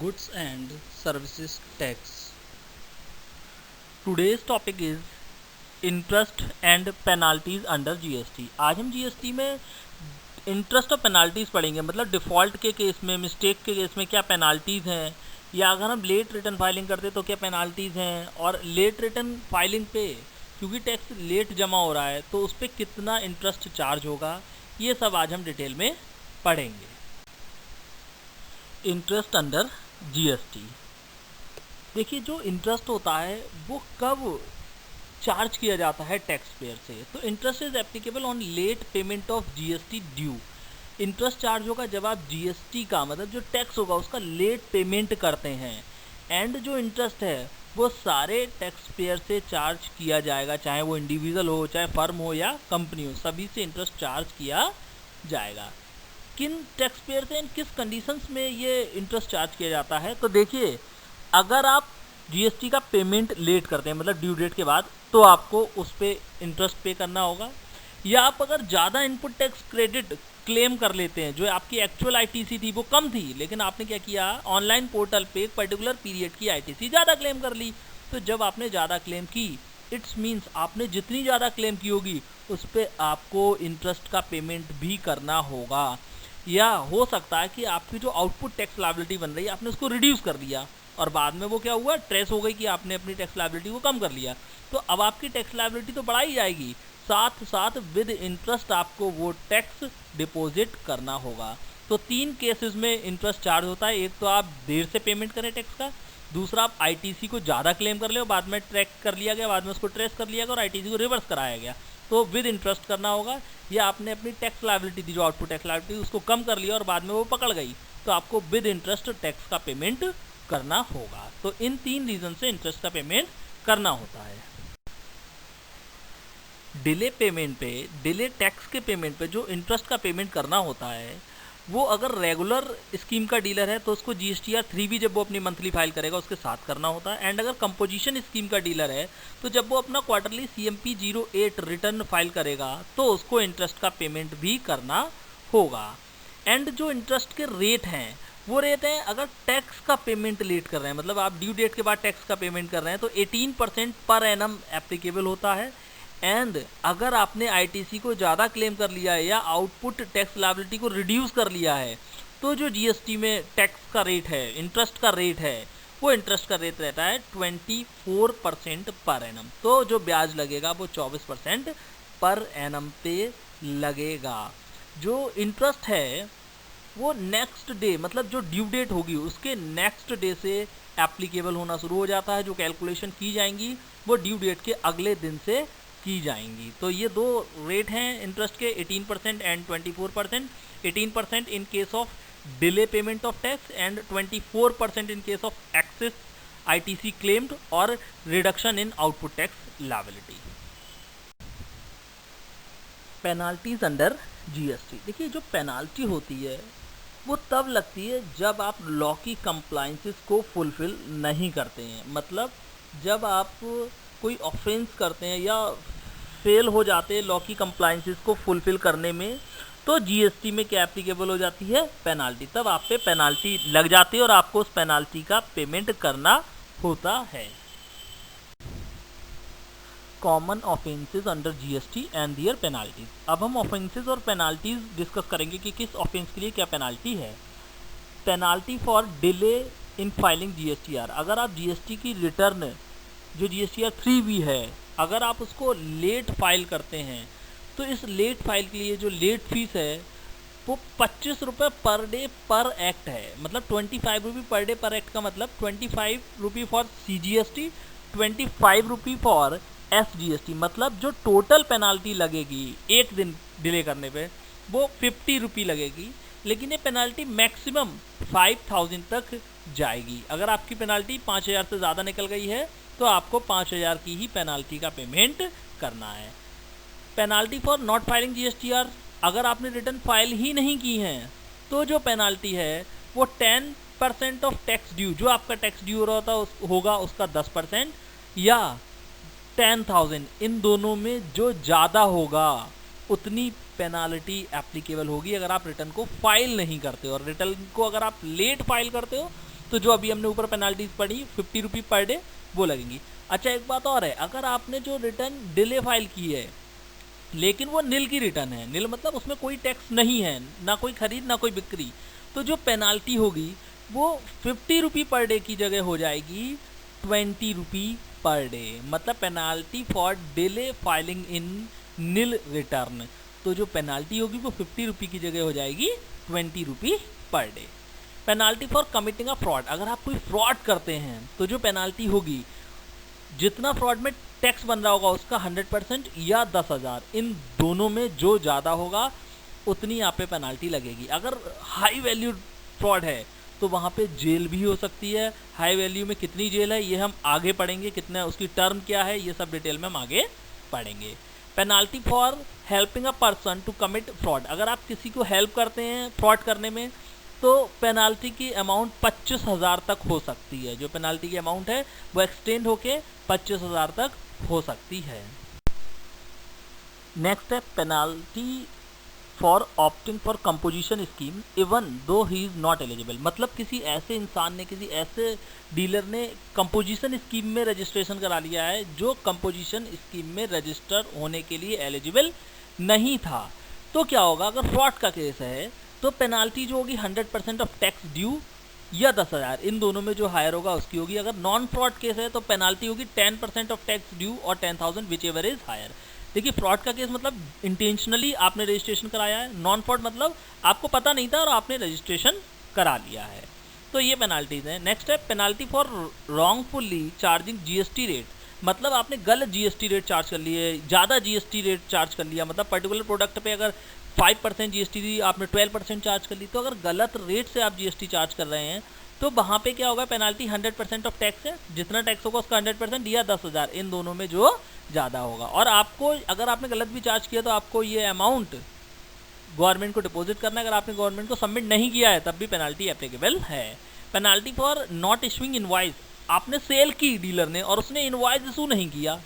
Goods and Services Tax. Today's topic is interest and penalties under GST. आज हम GST में interest और penalties पढ़ेंगे, मतलब डिफ़ॉल्ट के केस में, मिस्टेक के केस में क्या पेनाल्टीज़ हैं, या अगर हम लेट रिटर्न फाइलिंग करते तो क्या पेनाल्टीज़ हैं, और लेट रिटर्न फाइलिंग पे क्योंकि टैक्स लेट जमा हो रहा है तो उस पर कितना इंटरेस्ट चार्ज होगा, ये सब आज हम डिटेल में पढ़ेंगे। Interest under GST। देखिए, जो इंटरेस्ट होता है वो कब चार्ज किया जाता है टैक्स पेयर से, तो interest is applicable on late payment of GST due. Interest charge होगा जब आप GST का, मतलब जो टैक्स होगा उसका लेट पेमेंट करते हैं, एंड जो इंटरेस्ट है वो सारे टैक्स पेयर से चार्ज किया जाएगा, चाहे वो इंडिविजुअल हो, चाहे फर्म हो या कंपनी हो, सभी से इंटरेस्ट चार्ज किया जाएगा। किन टैक्स पेयर से एंड किस कंडीशंस में ये इंटरेस्ट चार्ज किया जाता है, तो देखिए, अगर आप GST का पेमेंट लेट करते हैं, मतलब ड्यू डेट के बाद, तो आपको उस पर इंटरेस्ट पे करना होगा। या आप अगर ज़्यादा इनपुट टैक्स क्रेडिट क्लेम कर लेते हैं, जो आपकी एक्चुअल ITC थी वो कम थी, लेकिन आपने क्या किया, ऑनलाइन पोर्टल पे एक पर्टिकुलर पीरियड की ITC ज़्यादा क्लेम कर ली, तो जब आपने ज़्यादा क्लेम की, इट्स मीन्स आपने जितनी ज़्यादा क्लेम की होगी उस पर आपको इंटरेस्ट का पेमेंट भी करना होगा। या हो सकता है कि आपकी जो आउटपुट टैक्स लायबिलिटी बन रही है आपने उसको रिड्यूस कर दिया, और बाद में वो क्या हुआ, ट्रेस हो गई कि आपने अपनी टैक्स लायबिलिटी को कम कर लिया, तो अब आपकी टैक्स लायबिलिटी तो बढ़ाई जाएगी, साथ साथ विद इंटरेस्ट आपको वो टैक्स डिपॉजिट करना होगा। तो 3 केसेस में इंटरेस्ट चार्ज होता है। एक तो आप देर से पेमेंट करें टैक्स का, दूसरा आप ITC को ज़्यादा क्लेम कर ले और बाद में ट्रैक कर लिया गया, बाद में उसको ट्रेस कर लिया गया और ITC को रिवर्स कराया गया, तो विद इंटरेस्ट करना होगा। या आपने अपनी टैक्स लायबिलिटी थी, जो आउटपुट टैक्स लायबिलिटी उसको कम कर लिया और बाद में वो पकड़ गई, तो आपको विद इंटरेस्ट टैक्स का पेमेंट करना होगा। तो इन 3 रीज़न से इंटरेस्ट का पेमेंट करना होता है। डिले पेमेंट पे, डिले टैक्स के पेमेंट पे जो इंटरेस्ट का पेमेंट करना होता है, वो अगर रेगुलर स्कीम का डीलर है तो उसको GSTR 3 जब वो अपनी मंथली फाइल करेगा उसके साथ करना होता है। एंड अगर कंपोजिशन स्कीम का डीलर है तो जब वो अपना क्वार्टरली CMP 08 रिटर्न फाइल करेगा तो उसको इंटरेस्ट का पेमेंट भी करना होगा। एंड जो इंटरेस्ट के रेट हैं वो रेट हैं, अगर टैक्स का पेमेंट लेट कर रहे हैं, मतलब आप ड्यू डेट के बाद टैक्स का पेमेंट कर रहे हैं, तो 18% पर एनम एप्लीकेबल होता है। एंड अगर आपने ITC को ज़्यादा क्लेम कर लिया है या आउटपुट टैक्स लायबिलिटी को रिड्यूस कर लिया है, तो जो GST में टैक्स का रेट है, इंटरेस्ट का रेट है, वो इंटरेस्ट का रेट रहता है 24% पर एनम। तो जो ब्याज लगेगा वो 24% पर एनम पे लगेगा। जो इंटरेस्ट है वो नेक्स्ट डे, मतलब जो ड्यू डेट होगी उसके नेक्स्ट डे से एप्लीकेबल होना शुरू हो जाता है। जो कैलकुलेशन की जाएंगी वो ड्यू डेट के अगले दिन से की जाएंगी। तो ये 2 रेट हैं इंटरेस्ट के, 18% and 24%। 18% in case of delay payment of tax and 24% in case of excess ITC claimed और reduction in output tax liability. Penalties under GST। देखिए, जो पेनाल्टी होती है वो तब लगती है जब आप लॉ की कंप्लाइंसेस को फुलफिल नहीं करते हैं, मतलब जब आप कोई ऑफेंस करते हैं या फेल हो जाते हैं लॉ की कंप्लाइंसेस को फुलफिल करने में, तो GST में क्या एप्लीकेबल हो जाती है, पेनाल्टी। तब आप पे पेनाल्टी लग जाती है और आपको उस पेनाल्टी का पेमेंट करना होता है। Common offences under GST and their penalties. अब हम ऑफेंसेस और पेनाल्टीज डिस्कस करेंगे कि किस ऑफेंस के लिए क्या पेनाल्टी है। Penalty for delay in filing GSTR। अगर आप GST की रिटर्न जो GSTR 3 है, अगर आप उसको लेट फाइल करते हैं, तो इस लेट फाइल के लिए जो लेट फीस है वो 25 रुपये पर डे पर एक्ट है। मतलब 25 रुपी पर डे पर एक्ट का मतलब 25 rupee for CGST, 25 rupee for SGST। मतलब जो टोटल पेनाल्टी लगेगी एक दिन डिले करने पे वो 50 रुपी लगेगी, लेकिन ये पेनाल्टी मैक्सिमम 5000 तक जाएगी। अगर आपकी पेनाल्टी 5000 से ज़्यादा निकल गई है तो आपको 5000 की ही पेनाल्टी का पेमेंट करना है। Penalty for not filing GSTR। अगर आपने रिटर्न फाइल ही नहीं की है तो जो पेनाल्टी है वो 10% ऑफ टैक्स ड्यू, जो आपका टैक्स ड्यू होगा उसका 10%, या 10,000, इन दोनों में जो ज़्यादा होगा उतनी पेनाल्टी एप्लीकेबल होगी अगर आप रिटर्न को फाइल नहीं करते हो। और रिटर्न को अगर आप लेट फाइल करते हो तो जो अभी हमने ऊपर पेनाल्टीज पढ़ी 50 रुपी पर डे वो लगेंगी। अच्छा एक बात और है, अगर आपने जो रिटर्न डिले फाइल की है लेकिन वो नील की रिटर्न है, नील मतलब उसमें कोई टैक्स नहीं है, ना कोई खरीद ना कोई बिक्री, तो जो पेनाल्टी होगी वो 50 रुपी पर डे की जगह हो जाएगी 20 रुपी पर डे। मतलब penalty for delay filing in nil return, तो जो पेनाल्टी होगी वो 50 रुपी की जगह हो जाएगी 20 rupee per day. Penalty for committing a fraud, अगर आप कोई फ्रॉड करते हैं तो जो पेनाल्टी होगी, जितना फ्रॉड में टैक्स बन रहा होगा उसका 100% या 10,000, इन दोनों में जो ज़्यादा होगा उतनी यहाँ पे पेनाल्टी लगेगी। अगर हाई वैल्यू फ्रॉड है तो वहाँ पे जेल भी हो सकती है। हाई वैल्यू में कितनी जेल है ये हम आगे पढ़ेंगे, कितना उसकी टर्म क्या है ये सब डिटेल में हम आगे पढ़ेंगे। Penalty for helping a person to commit fraud, अगर आप किसी को हेल्प करते हैं फ्रॉड करने में तो पेनाल्टी की अमाउंट 25,000 तक हो सकती है। जो पेनाल्टी की अमाउंट है वो एक्सटेंड होके 25,000 तक हो सकती है। नेक्स्ट है penalty for opting for composition scheme even though he is not eligible, मतलब किसी ऐसे इंसान ने, किसी ऐसे डीलर ने कंपोजिशन स्कीम में रजिस्ट्रेशन करा लिया है जो कंपोजिशन स्कीम में रजिस्टर होने के लिए एलिजिबल नहीं था, तो क्या होगा? अगर फ्रॉड का केस है तो पेनाल्टी जो होगी 100% ऑफ टैक्स ड्यू या 10,000, इन दोनों में जो हायर होगा उसकी होगी। अगर नॉन फ्रॉड केस है तो पेनाल्टी होगी 10% ऑफ टैक्स ड्यू और 10,000 विच एवर इज हायर। देखिए फ्रॉड का केस मतलब इंटेंशनली आपने रजिस्ट्रेशन कराया है, नॉन फ्रॉड मतलब आपको पता नहीं था और आपने रजिस्ट्रेशन करा लिया है, तो ये पेनाल्टीज हैं। नेक्स्ट है penalty for wrongfully charging GST rate, मतलब आपने गलत जीएसटी रेट चार्ज कर लिए, ज़्यादा जीएसटी रेट चार्ज कर लिया, मतलब पर्टिकुलर प्रोडक्ट पे अगर 5% जीएसटी दी आपने 12% चार्ज कर ली, तो अगर गलत रेट से आप जीएसटी चार्ज कर रहे हैं तो वहाँ पे क्या होगा? पेनाल्टी 100% ऑफ टैक्स है, जितना टैक्स होगा उसका 100% या 10,000, इन दोनों में जो ज़्यादा होगा। और आपको अगर आपने गलत भी चार्ज किया तो आपको ये अमाउंट गवर्नमेंट को डिपॉजिट करना है। अगर आपने गवर्नमेंट को सबमिट नहीं किया है तब भी पेनाल्टी एप्लीकेबल है। Penalty for not issuing invoice, आपने सेल की डीलर ने और उसने इनवॉइस इशू नहीं किया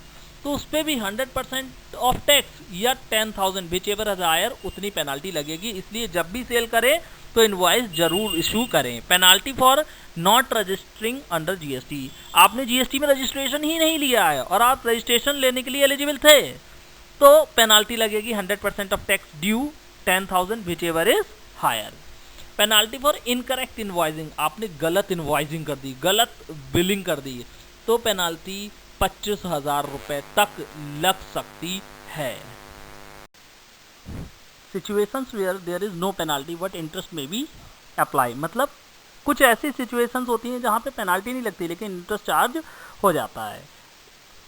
तो उस पर भी 100% ऑफ टैक्स या 10,000 विच एवर इज हायर उतनी पेनाल्टी लगेगी। इसलिए जब भी सेल करें तो इनवॉइस जरूर इशू करें। Penalty for not registering under GST, आपने जीएसटी में रजिस्ट्रेशन ही नहीं लिया है और आप रजिस्ट्रेशन लेने के लिए एलिजिबल थे तो पेनाल्टी लगेगी 100% of tax due 10,000 whichever is higher. Penalty for incorrect invoicing, आपने गलत इनवॉइसिंग कर दी, गलत बिलिंग कर दी, तो पेनाल्टी 25,000 रुपये तक लग सकती है। Situations where there is no penalty but interest may be apply, मतलब कुछ ऐसी सिचुएशंस होती हैं जहाँ पे पेनाल्टी नहीं लगती लेकिन इंटरेस्ट चार्ज हो जाता है।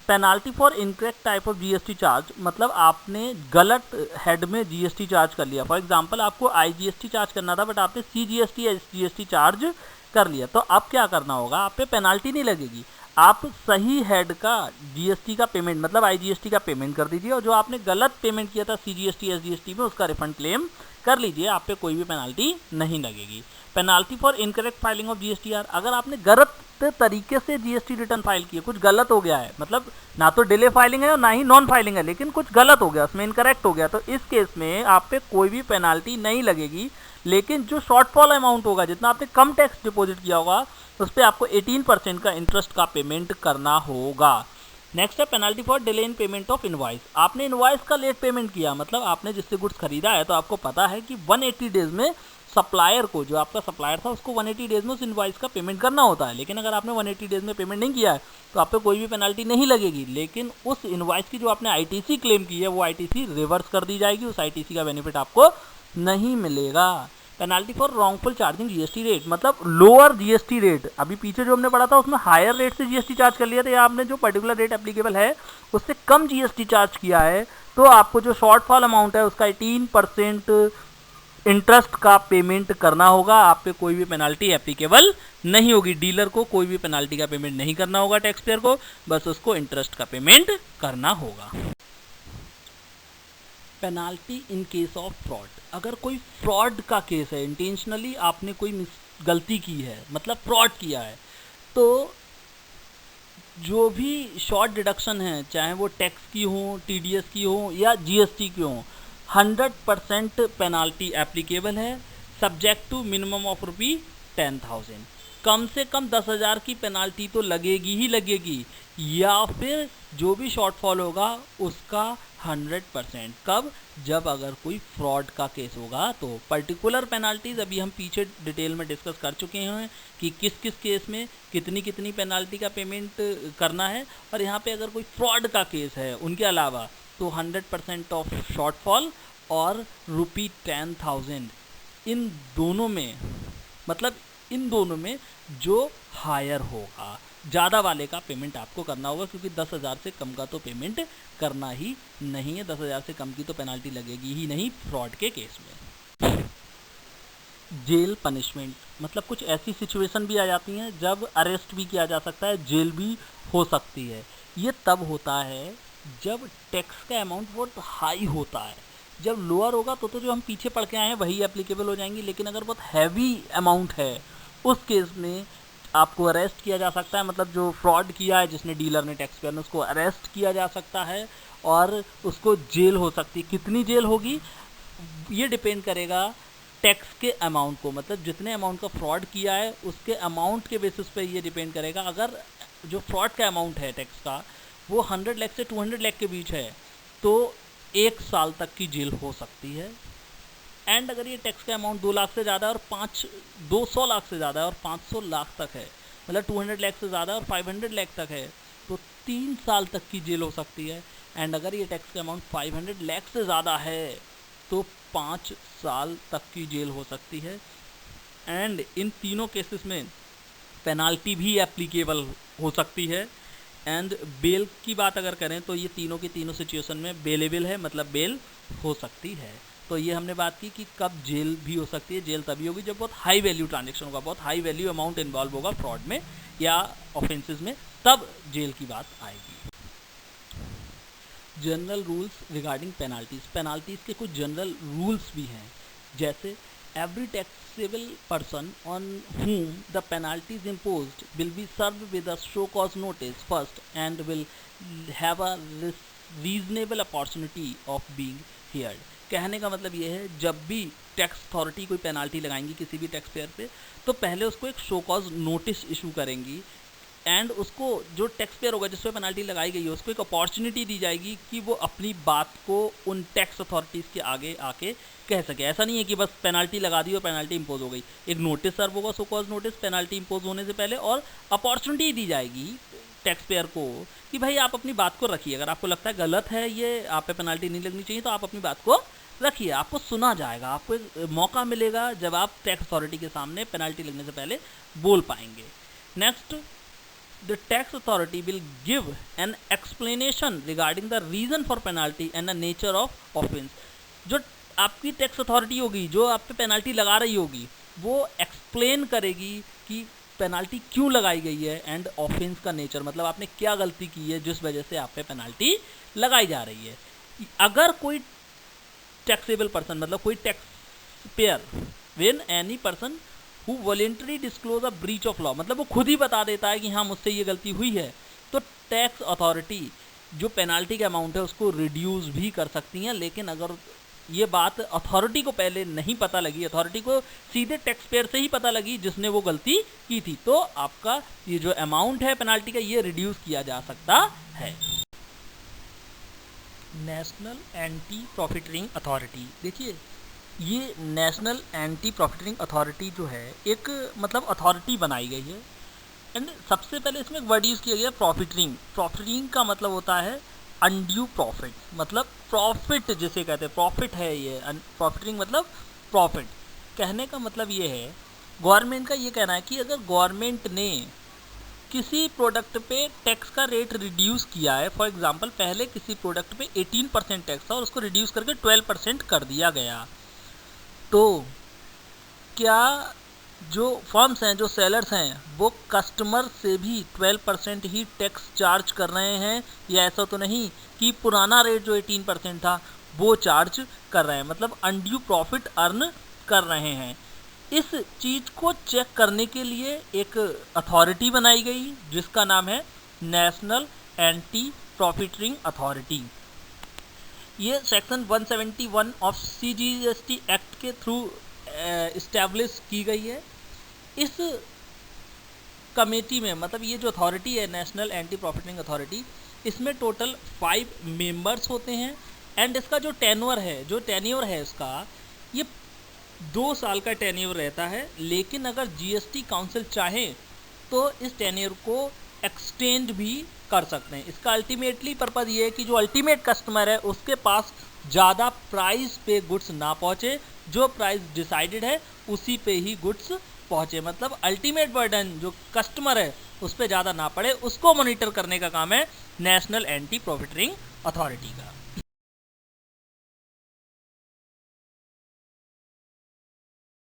Penalty for incorrect type of GST charge, मतलब आपने गलत हेड में जीएसटी चार्ज कर लिया। फॉर एग्जांपल आपको आईजीएसटी चार्ज करना था बट आपने सीजीएसटी या एसजीएसटी चार्ज कर लिया, तो अब क्या करना होगा? आप पे पेनाल्टी नहीं लगेगी, आप सही हेड का जीएसटी का पेमेंट मतलब आईजीएसटी का पेमेंट कर दीजिए और जो आपने गलत पेमेंट किया था सीजीएसटी एसजीएसटी में उसका रिफंड क्लेम कर लीजिए, आप पे कोई भी पेनाल्टी नहीं लगेगी। Penalty for incorrect filing of GSTR, अगर आपने गलत तरीके से जीएसटी रिटर्न फाइल किया, कुछ गलत हो गया है, मतलब ना तो डिले फाइलिंग है और ना ही नॉन फाइलिंग है, लेकिन कुछ गलत हो गया, उसमें इनकरेक्ट हो गया, तो इस केस में आप पे कोई भी पेनाल्टी नहीं लगेगी। लेकिन जो शॉर्टफॉल अमाउंट होगा, जितना आपने कम टैक्स डिपॉजिट किया होगा, उस पर आपको 18% का इंटरेस्ट का पेमेंट करना होगा। नेक्स्ट है penalty for delay in payment of invoice, आपने इनवॉइस का लेट पेमेंट किया, मतलब आपने जिससे गुड्स खरीदा है तो आपको पता है कि 180 डेज में सप्लायर को, जो आपका सप्लायर था उसको 180 डेज में उस इनवॉइस का पेमेंट करना होता है, लेकिन अगर आपने 180 डेज में पेमेंट नहीं किया है तो आप पे कोई भी पेनाल्टी नहीं लगेगी। लेकिन उस इनवॉइस की जो आपने आईटीसी क्लेम की है वो आईटीसी रिवर्स कर दी जाएगी, उस आईटीसी का बेनिफिट आपको नहीं मिलेगा। Penalty for wrongful charging GST rate, मतलब लोअर जीएसटी रेट, अभी पीछे जो हमने पढ़ा था उसमें हायर रेट से जीएसटी चार्ज कर लिया था, या आपने जो पर्टिकुलर रेट एप्लीकेबल है उससे कम जीएसटी चार्ज किया है, तो आपको जो शॉर्टफॉल अमाउंट है उसका 18% इंटरेस्ट का पेमेंट करना होगा। आप पे कोई भी पेनाल्टी एप्लीकेबल नहीं होगी, डीलर को कोई भी पेनाल्टी का पेमेंट नहीं करना होगा, टैक्स पेयर को बस उसको इंटरेस्ट का पेमेंट करना होगा। Penalty in case of fraud, अगर कोई फ्रॉड का केस है, इंटेंशनली आपने कोई गलती की है, मतलब फ्रॉड किया है, तो जो भी शॉर्ट डिडक्शन है, चाहे वो टैक्स की हो, टीडीएस की हो या जीएसटी की हो, 100% पेनाल्टी एप्लीकेबल है, सब्जेक्ट टू मिनिमम ऑफ ₹10,000। कम से कम 10,000 की पेनाल्टी तो लगेगी ही लगेगी, या फिर जो भी शॉर्टफॉल होगा उसका 100%। कब? जब अगर कोई फ्रॉड का केस होगा तो। पर्टिकुलर पेनाल्टीज अभी हम पीछे डिटेल में डिस्कस कर चुके हैं कि किस किस केस में कितनी कितनी पेनाल्टी का पेमेंट करना है, और यहाँ पे अगर कोई फ्रॉड का केस है उनके अलावा तो 100% ऑफ शॉर्टफॉल और ₹10,000। इन दोनों में, मतलब इन दोनों में जो हायर होगा, ज़्यादा वाले का पेमेंट आपको करना होगा, क्योंकि 10,000 से कम का तो पेमेंट करना ही नहीं है। 10,000 से कम की तो पेनाल्टी लगेगी ही नहीं फ्रॉड के केस में। जेल पनिशमेंट, मतलब कुछ ऐसी सिचुएशन भी आ जाती हैं जब अरेस्ट भी किया जा सकता है, जेल भी हो सकती है। ये तब होता है जब टैक्स का अमाउंट बहुत हाई होता है। जब लोअर होगा तो जो हम पीछे पढ़ के आए हैं वही एप्लीकेबल हो जाएंगी, लेकिन अगर बहुत हैवी अमाउंट है उस केस में आपको अरेस्ट किया जा सकता है। मतलब जो फ्रॉड किया है जिसने, डीलर ने, टैक्स पेयर ने, उसको अरेस्ट किया जा सकता है और उसको जेल हो सकती है। कितनी जेल होगी ये डिपेंड करेगा टैक्स के अमाउंट को, मतलब जितने अमाउंट का फ्रॉड किया है उसके अमाउंट के बेसिस पे ये डिपेंड करेगा। अगर जो फ्रॉड का अमाउंट है टैक्स का वो 100 लाख से 200 लाख के बीच है तो 1 साल तक की जेल हो सकती है। एंड अगर ये टैक्स का अमाउंट 2 लाख से ज़्यादा और 200 लाख से ज़्यादा और 500 लाख तक है, मतलब 200 लाख से ज़्यादा और 500 लाख तक है, तो 3 साल तक की जेल हो सकती है। एंड अगर ये टैक्स का अमाउंट 500 लाख से ज़्यादा है तो 5 साल तक की जेल हो सकती है। एंड इन तीनों केसेस में पेनाल्टी भी एप्लीकेबल हो सकती है। एंड बेल की बात अगर करें तो ये तीनों की तीनों सिचुएशन में बेलेबल है, मतलब बेल हो सकती है। तो ये हमने बात की कि कब जेल भी हो सकती है। जेल तभी होगी जब बहुत हाई वैल्यू ट्रांजेक्शन होगा, बहुत हाई वैल्यू अमाउंट इन्वॉल्व होगा फ्रॉड में या ऑफेंसेस में, तब जेल की बात आएगी। जनरल रूल्स रिगार्डिंग पेनाल्टीज़ के कुछ जनरल रूल्स भी हैं, जैसे every taxable person on whom the penalty is imposed will be served with a show cause notice first and will have a reasonable opportunity of being heard। कहने का मतलब ये है, जब भी टैक्स अथॉरिटी कोई पेनाल्टी लगाएंगी किसी भी टैक्स पेयर पे तो पहले उसको एक शो कॉज नोटिस इशू करेंगी। एंड उसको, जो टैक्स पेयर होगा जिस पर पेनाल्टी लगाई गई है, उसको एक अपॉर्चुनिटी दी जाएगी कि वो अपनी बात को उन टैक्स अथॉरिटीज़ के आगे आके कह सके। ऐसा नहीं है कि बस पेनाल्टी लगा दी और पेनाल्टी इंपोज हो गई। एक नोटिस सर्व होगा, show cause notice, penalty impose होने से पहले, और अपॉर्चुनिटी दी जाएगी टैक्स पेयर को कि भाई आप अपनी बात को रखिए। अगर आपको लगता है गलत है ये, आप पे पेनाल्टी नहीं लगनी चाहिए, तो आप अपनी बात को रखिए, आपको सुना जाएगा, आपको एक मौका मिलेगा जब आप टैक्स अथॉरिटी के सामने पेनाल्टी लगने से पहले बोल पाएंगे। Next, the tax authority will give an explanation regarding the reason for penalty and the nature of offense। जो आपकी टैक्स अथॉरिटी होगी, जो आप पे पेनाल्टी लगा रही होगी, वो एक्सप्लेन करेगी कि पेनाल्टी क्यों लगाई गई है एंड ऑफेंस का नेचर, मतलब आपने क्या गलती की है जिस वजह से आप पे पेनाल्टी लगाई जा रही है। अगर कोई टैक्सेबल पर्सन, मतलब कोई tax payer, when any person who voluntary disclose a breach of law, मतलब वो खुद ही बता देता है कि हाँ मुझसे ये गलती हुई है, तो टैक्स अथॉरिटी जो पेनाल्टी का अमाउंट है उसको रिड्यूस भी कर सकती हैं। लेकिन अगर ये बात अथॉरिटी को पहले नहीं पता लगी, अथॉरिटी को सीधे टैक्स पेयर से ही पता लगी जिसने वो गलती की थी, तो आपका ये जो अमाउंट है पेनाल्टी का ये रिड्यूस किया जा सकता है। नेशनल एंटी प्रॉफिटरिंग अथॉरिटी, देखिए ये नेशनल एंटी प्रॉफिटरिंग अथॉरिटी जो है एक, मतलब अथॉरिटी बनाई गई है। एंड सबसे पहले इसमें एक वर्ड यूज़ किया गया प्रॉफिटरिंग। प्रॉफिटरिंग का मतलब होता है अनड्यू प्रॉफिट, मतलब प्रॉफिट जिसे कहते हैं, प्रॉफिट है ये। प्रॉफिटरिंग मतलब प्रॉफिट। कहने का मतलब ये है, गवर्नमेंट का ये कहना है कि अगर गवर्नमेंट ने किसी प्रोडक्ट पे टैक्स का रेट रिड्यूस किया है, फॉर एग्जांपल पहले किसी प्रोडक्ट पे 18% टैक्स था और उसको रिड्यूस करके 12% कर दिया गया, तो क्या जो फर्म्स हैं, जो सेलर्स हैं, वो कस्टमर से भी 12% ही टैक्स चार्ज कर रहे हैं, या ऐसा तो नहीं कि पुराना रेट जो 18% था वो चार्ज कर रहे हैं, मतलब अनड्यू प्रॉफिट अर्न कर रहे हैं। इस चीज़ को चेक करने के लिए एक अथॉरिटी बनाई गई जिसका नाम है नेशनल एंटी प्रॉफिटरिंग अथॉरिटी। ये सेक्शन 171 ऑफ CGST एक्ट के थ्रू इस्टेब्लिश की गई है। इस कमेटी में, मतलब ये जो अथॉरिटी है नेशनल एंटी प्रॉफिटिंग अथॉरिटी, इसमें टोटल 5 मेंबर्स होते हैं एंड इसका जो टेन्योर है इसका, ये 2 साल का टेन्योर रहता है। लेकिन अगर जीएसटी काउंसिल चाहे तो इस टेन्योर को एक्सटेंड भी कर सकते हैं। इसका अल्टीमेटली पर्पज़ ये है कि जो अल्टीमेट कस्टमर है उसके पास ज़्यादा प्राइस पे गुड्स ना पहुँचे, जो प्राइस डिसाइडेड है उसी पे ही गुड्स पहुँचे, मतलब अल्टीमेट बर्डन जो कस्टमर है उस पर ज़्यादा ना पड़े, उसको मॉनिटर करने का काम है नेशनल एंटी प्रॉफिटिंग अथॉरिटी का।